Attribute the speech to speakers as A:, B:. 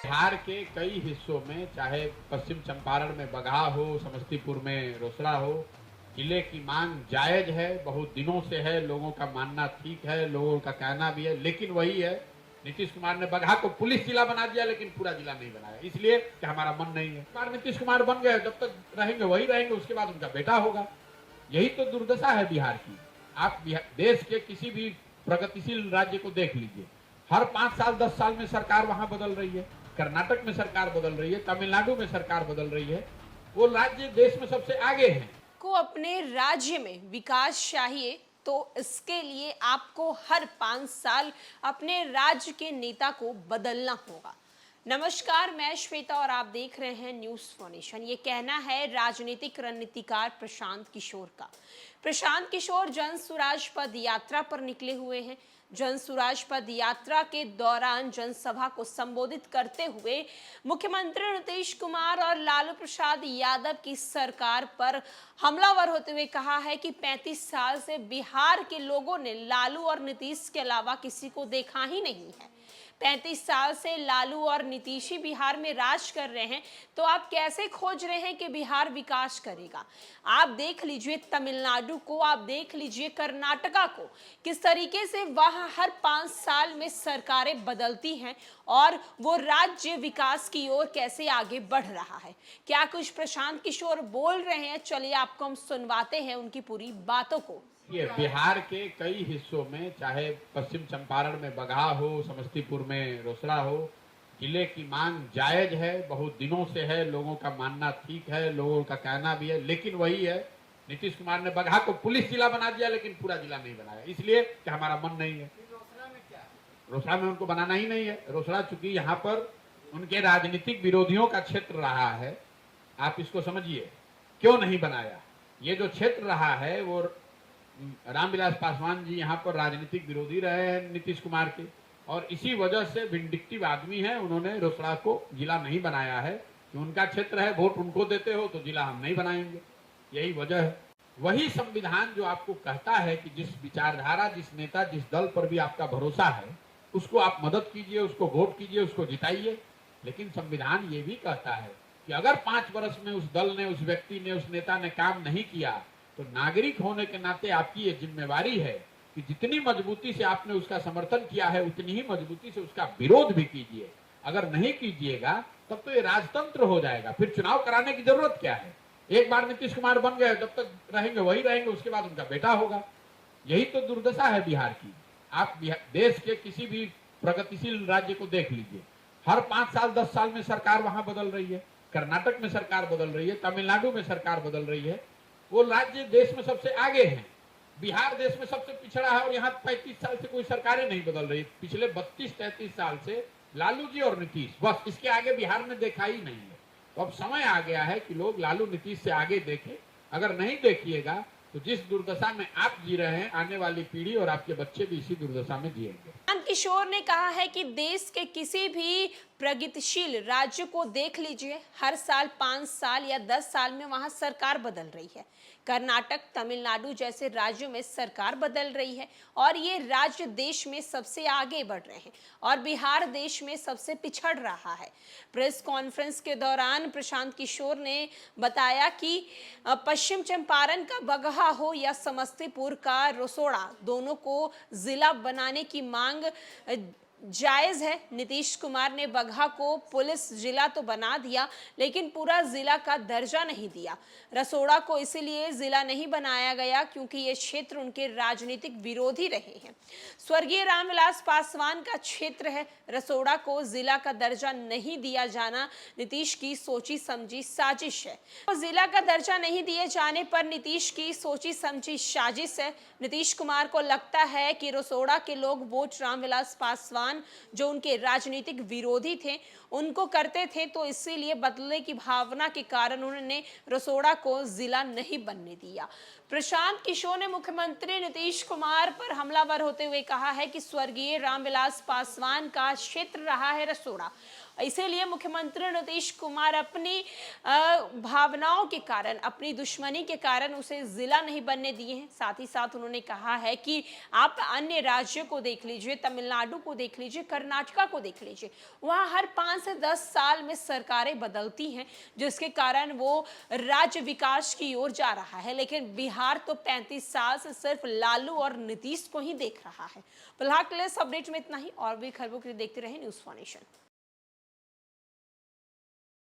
A: बिहार के कई हिस्सों में, चाहे पश्चिम चंपारण में बगहा हो, समस्तीपुर में रोसड़ा हो, जिले की मांग जायज है, बहुत दिनों से है, लोगों का मानना ठीक है, लोगों का कहना भी है, लेकिन वही है, नीतीश कुमार ने बगहा को पुलिस जिला बना दिया लेकिन पूरा जिला नहीं बनाया, इसलिए कि हमारा मन नहीं है। बार नीतीश कुमार बन गए, जब तक रहेंगे वही रहेंगे, उसके बाद उनका बेटा होगा। यही तो दुर्दशा है बिहार की। आप देश के किसी भी प्रगतिशील राज्य को देख लीजिए, हर 5 साल 10 साल में सरकार वहां बदल रही है। कर्नाटक में सरकार बदल रही है, तमिलनाडु में सरकार बदल रही है, वो राज्य देश में सबसे आगे हैं।
B: को अपने राज्य में विकास चाहिए तो इसके लिए आपको हर 5 साल अपने राज्य के नेता को बदलना होगा। नमस्कार, मैं श्वेता और आप देख रहे हैं न्यूज फॉर्नेशन। ये कहना है राजनीतिक रणनीतिकार प्रशांत किशोर का। प्रशांत किशोर जन सुराज पद यात्रा पर निकले हुए हैं। जन सुराज पद यात्रा के दौरान जनसभा को संबोधित करते हुए मुख्यमंत्री नीतीश कुमार और लालू प्रसाद यादव की सरकार पर हमलावर होते हुए कहा है कि 35 साल से बिहार के लोगों ने लालू और नीतीश के अलावा किसी को देखा ही नहीं है। 35 साल से लालू और नीतीश ही बिहार में राज कर रहे हैं, तो आप कैसे खोज रहे हैं कि बिहार विकास करेगा? आप देख लीजिए तमिलनाडु को, आप देख लीजिए कर्नाटका को, किस तरीके से वहां हर 5 साल में सरकारें बदलती हैं और वो राज्य विकास की ओर कैसे आगे बढ़ रहा है। क्या कुछ प्रशांत किशोर बोल रहे हैं, चलिए आपको हम सुनवाते हैं उनकी पूरी बातों को।
A: ये बिहार के कई हिस्सों में, चाहे पश्चिम चंपारण में बगहा हो, समस्तीपुर में रोसड़ा हो, जिले की मांग जायज है, बहुत दिनों से है, लोगों का मानना ठीक है, लोगों का कहना भी है, लेकिन वही है, नीतीश कुमार ने बगहा को पुलिस जिला बना दिया लेकिन पूरा जिला नहीं बनाया, इसलिए कि हमारा मन नहीं है। रोसड़ा में उनको बनाना ही नहीं है। रोसड़ा चूंकि यहाँ पर उनके राजनीतिक विरोधियों का क्षेत्र रहा है, आप इसको समझिए, क्यों नहीं बनाया। ये जो क्षेत्र रहा है वो रामविलास पासवान जी यहाँ पर राजनीतिक विरोधी रहे हैं नीतीश कुमार के, और इसी वजह से विंडिक्टिव आदमी है, उन्होंने रोसड़ा को जिला नहीं बनाया है कि उनका क्षेत्र है, वोट उनको देते हो तो जिला हम नहीं बनाएंगे, यही वजह है। वही संविधान जो आपको कहता है कि जिस विचारधारा, जिस नेता, जिस दल पर भी आपका भरोसा है उसको आप मदद कीजिए, उसको वोट कीजिए, उसको जिताइए। लेकिन संविधान ये भी कहता है कि अगर 5 वर्ष में उस दल ने, उस व्यक्ति ने, उस नेता ने काम नहीं किया तो नागरिक होने के नाते आपकी ये जिम्मेवारी है कि जितनी मजबूती से आपने उसका समर्थन किया है उतनी ही मजबूती से उसका विरोध भी कीजिए। अगर नहीं कीजिएगा तब तो ये राजतंत्र हो जाएगा, फिर चुनाव कराने की जरूरत क्या है। एक बार नीतीश कुमार बन गए, जब तक रहेंगे वही रहेंगे, उसके बाद उनका बेटा होगा। यही तो दुर्दशा है बिहार की। आप देश के किसी भी प्रगतिशील राज्य को देख लीजिए, हर 5 साल 10 साल में सरकार वहां बदल रही है। कर्नाटक में सरकार बदल रही है, तमिलनाडु में सरकार बदल रही है, वो राज्य देश में सबसे आगे हैं। बिहार देश में सबसे पिछड़ा है और यहाँ 35 साल से कोई सरकारें नहीं बदल रही। पिछले 32-33 साल से लालू जी और नीतीश, बस इसके आगे बिहार में देखा ही नहीं है। तो अब समय आ गया है कि लोग लालू नीतीश से आगे देखें। अगर नहीं देखिएगा तो जिस दुर्दशा में आप जी रहे हैं, आने वाली पीढ़ी और आपके बच्चे भी इसी दुर्दशा में जिएंगे।
B: प्रशांत किशोर ने कहा है कि देश के किसी भी प्रगतिशील राज्य को देख लीजिए, हर साल 5 साल या 10 साल में वहां सरकार बदल रही है। कर्नाटक, तमिलनाडु जैसे राज्यों में सरकार बदल रही है और ये राज्य देश में सबसे आगे बढ़ रहे हैं और बिहार देश में सबसे पिछड़ रहा है। प्रेस कॉन्फ्रेंस के दौरान प्रशांत किशोर ने बताया कि पश्चिम चंपारण का बगहा हो या समस्तीपुर का रोसड़ा, दोनों को जिला बनाने की मांग जायज है। नीतीश कुमार ने बगहा को पुलिस जिला तो बना दिया लेकिन पूरा जिला का दर्जा नहीं दिया। रसोड़ा को इसीलिए जिला नहीं बनाया गया क्योंकि ये क्षेत्र उनके राजनीतिक विरोधी रहे हैं। स्वर्गीय रामविलास पासवान का क्षेत्र है। रसोड़ा को जिला का दर्जा नहीं दिया जाना नीतीश की सोची समझी साजिश है। तो जिला का दर्जा नहीं दिए जाने पर नीतीश की सोची समझी साजिश है। नीतीश कुमार को लगता है कि रसोड़ा के लोग वोट रामविलास पासवान जो उनके राजनीतिक विरोधी थे उनको करते थे, तो इसीलिए बदले की भावना के कारण उन्होंने रसोड़ा को जिला नहीं बनने दिया। प्रशांत किशोर ने मुख्यमंत्री नीतीश कुमार पर हमलावर होते हुए कहा है कि स्वर्गीय रामविलास पासवान का क्षेत्र रहा है रसोड़ा, इसीलिए मुख्यमंत्री नीतीश कुमार अपनी भावनाओं के कारण, अपनी दुश्मनी के कारण उसे जिला नहीं बनने दिए हैं। साथ ही साथ उन्होंने कहा है कि आप अन्य राज्यों को देख लीजिए, तमिलनाडु को देख लीजिए, कर्नाटका को देख लीजिए, वहां हर 5 से 10 साल में सरकारें बदलती हैं, जिसके कारण वो राज्य विकास की ओर जा रहा है। लेकिन बिहार तो 35 साल से सिर्फ लालू और नीतीश को ही देख रहा है। फिलहाल के लिए इस अपडेट में इतना ही, और भी खबरों के लिए देखते रहे न्यूज़ 4 नेशन।